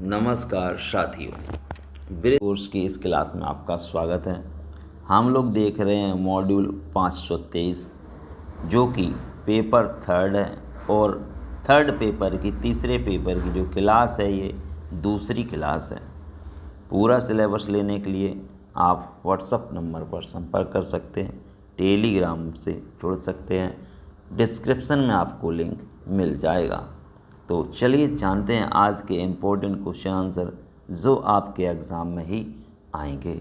नमस्कार साथियों, bridge course की इस क्लास में आपका स्वागत है। हम लोग देख रहे हैं मॉड्यूल 523 जो कि पेपर थर्ड है और थर्ड पेपर की तीसरे पेपर की जो क्लास है ये दूसरी क्लास है। पूरा सिलेबस लेने के लिए आप व्हाट्सएप नंबर पर संपर्क कर सकते हैं, टेलीग्राम से जुड़ सकते हैं, डिस्क्रिप्शन में आपको लिंक मिल जाएगा। तो चलिए जानते हैं आज के इम्पोर्टेंट क्वेश्चन आंसर जो आपके एग्ज़ाम में ही आएंगे।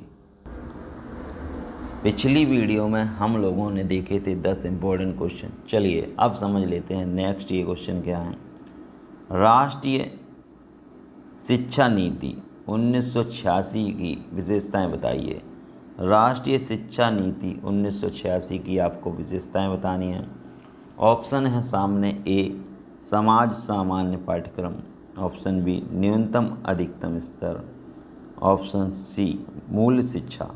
पिछली वीडियो में हम लोगों ने देखे थे 10 इम्पोर्टेंट क्वेश्चन। चलिए अब समझ लेते हैं नेक्स्ट ये क्वेश्चन क्या है। राष्ट्रीय शिक्षा नीति 1986 की विशेषताएं बताइए। राष्ट्रीय शिक्षा नीति 1986 की आपको विशेषताएं बतानी है। ऑप्शन है सामने ए समाज सामान्य पाठ्यक्रम, ऑप्शन बी न्यूनतम अधिकतम स्तर, ऑप्शन सी मूल शिक्षा,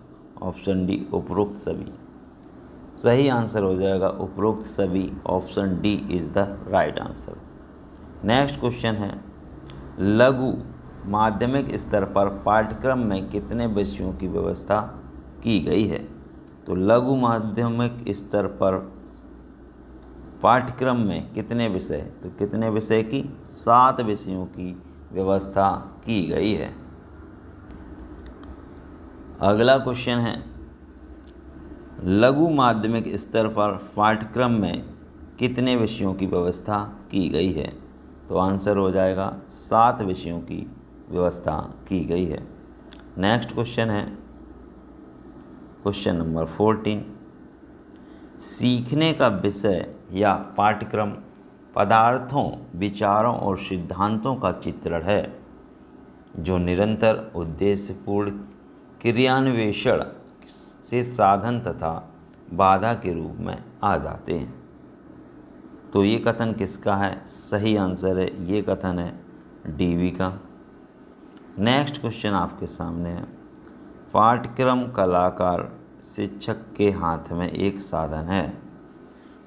ऑप्शन डी उपरोक्त सभी। सही आंसर हो जाएगा उपरोक्त सभी, option D is the right answer. Next question है लघु माध्यमिक स्तर पर पाठ्यक्रम में कितने विषयों की व्यवस्था की गई है। तो लघु माध्यमिक स्तर पर पाठ्यक्रम में कितने विषय, तो कितने विषय की 7 विषयों की व्यवस्था की गई है। अगला क्वेश्चन है लघु माध्यमिक स्तर पर पाठ्यक्रम में कितने विषयों की व्यवस्था की गई है। तो आंसर हो जाएगा 7 विषयों की व्यवस्था की गई है। नेक्स्ट क्वेश्चन है क्वेश्चन नंबर 14। सीखने का विषय या पाठ्यक्रम पदार्थों, विचारों और सिद्धांतों का चित्रण है जो निरंतर उद्देश्यपूर्ण क्रियान्वेषण से साधन तथा बाधा के रूप में आ जाते हैं। तो ये कथन किसका है? सही आंसर है ये कथन है डीवी का। नेक्स्ट क्वेश्चन आपके सामने है पाठ्यक्रम कलाकार शिक्षक के हाथ में एक साधन है।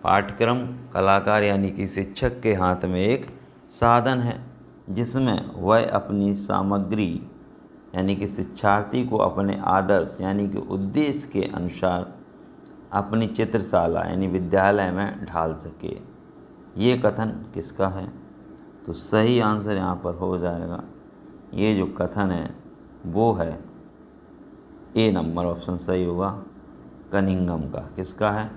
पाठ्यक्रम कलाकार यानी कि शिक्षक के हाथ में एक साधन है जिसमें वह अपनी सामग्री यानी कि शिक्षार्थी को अपने आदर्श यानी कि उद्देश्य के अनुसार अपनी चित्रशाला यानी विद्यालय में ढाल सके। ये कथन किसका है? तो सही आंसर यहाँ पर हो जाएगा, ये जो कथन है वो है ए नंबर, ऑप्शन सही होगा कनिंघम का। किसका है?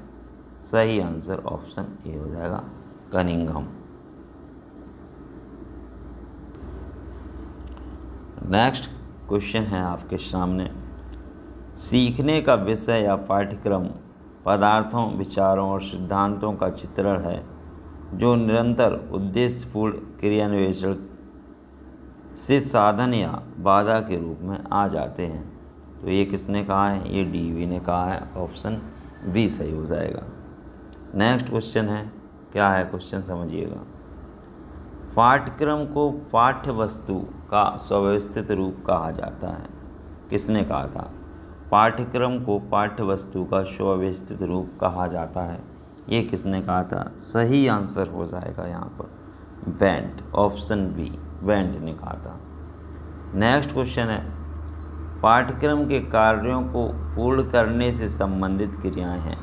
सही आंसर ऑप्शन ए हो जाएगा कनिंघम। नेक्स्ट क्वेश्चन है आपके सामने सीखने का विषय या पाठ्यक्रम पदार्थों, विचारों और सिद्धांतों का चित्रण है जो निरंतर उद्देश्यपूर्ण क्रियान्वेषण से साधन या बाधा के रूप में आ जाते हैं। तो ये किसने कहा है? ये डीवी ने कहा है, ऑप्शन बी सही हो जाएगा। नेक्स्ट क्वेश्चन है, क्या है क्वेश्चन समझिएगा। पाठ्यक्रम को पाठ्य वस्तु का सुव्यवस्थित रूप कहा जाता है। किसने कहा था? पाठ्यक्रम को पाठ्य वस्तु का सुव्यवस्थित रूप कहा जाता है, ये किसने कहा था? सही आंसर हो जाएगा यहाँ पर बेंट, ऑप्शन बी बेंट ने कहा था। नेक्स्ट क्वेश्चन है पाठ्यक्रम के कार्यों को पूर्ण करने से संबंधित क्रियाएं हैं।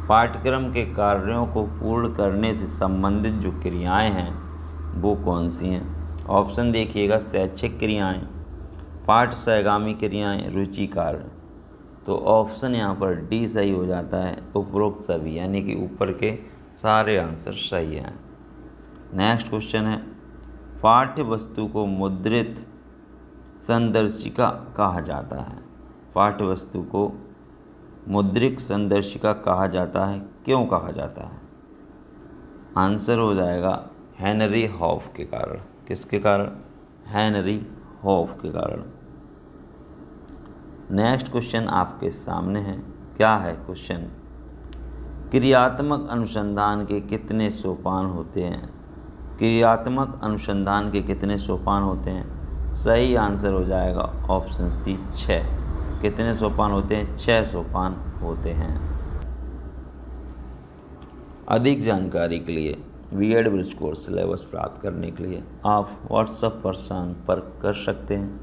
पाठ्यक्रम के कार्यों को पूर्ण करने से संबंधित जो क्रियाएं हैं वो कौन सी हैं? ऑप्शन देखिएगा शैक्षिक क्रियाएं, पाठ सहगामी क्रियाएं, रुचि कार्य। तो ऑप्शन यहाँ पर डी सही हो जाता है उपरोक्त सभी, यानी कि ऊपर के सारे आंसर सही हैं। नेक्स्ट क्वेश्चन है पाठ्य वस्तु को मुद्रित संदर्शिका कहा जाता है। पाठ्य वस्तु को मुद्रित संदर्शिका कहा जाता है, क्यों कहा जाता है? आंसर हो जाएगा हेनरी हॉफ के कारण। किसके कारण? हेनरी हॉफ के कारण। नेक्स्ट क्वेश्चन आपके सामने है, क्या है क्वेश्चन? क्रियात्मक अनुसंधान के कितने सोपान होते हैं? क्रियात्मक अनुसंधान के कितने सोपान होते हैं? सही आंसर हो जाएगा ऑप्शन सी 6। कितने सोपान होते हैं? 6 सोपान होते हैं। अधिक जानकारी के लिए बीएड ब्रिज कोर्स सिलेबस प्राप्त करने के लिए आप व्हाट्सएप पर संपर्क कर सकते हैं।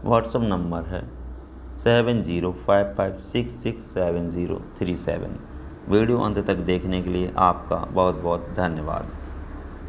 व्हाट्सएप नंबर है 7055667037। वीडियो अंत तक देखने के लिए आपका बहुत बहुत धन्यवाद।